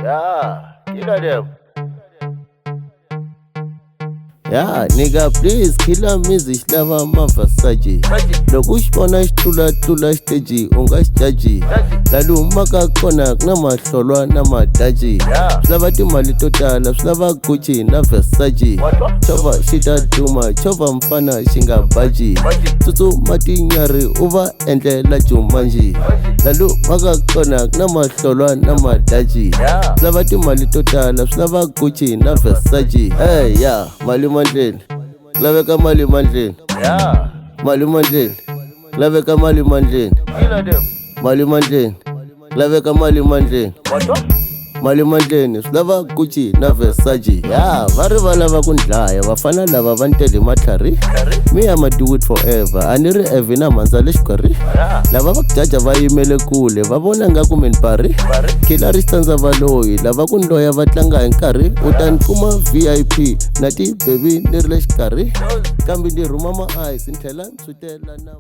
Yeah, killer them. Ya nigga please khila music lava mafasaji loko xivona xitlulathlula xiteji u nga xi jaji lalu maka kona ku na mahlolwa na madaji swi lava timali to tala swi lava Gucci na Versace chovha xi ta duma chovha mfana xi nga baji tsutsuma tinyarhi u va endlela Jumanji lalu maka kona ku na mahlolwa na madaji swi lava timali to tala swi lava Gucci na Versace hey ya mali mandleni laveka mali mandleni Yeah, mali mandleni laveka mali mandleni killer them. mali mandleni laveka mali mandleni What? mali mandleni swi lava Gucci na Versace ya va ri va lava ku ndlaya vafana lava va ntele matlhari me ama do it forever a ni ri evi na mhandza le xikarhi lava va ku jaja va yimele kule va vona nga ku meni pari khila ri xitsandza valoyi lava ku ndloya va tlanga hi nkarhi u ta ni kuma VIP na ti-baby ni ri le xikarhi kambe ni rhuma ma-ice ni tlhela ni tshwitela na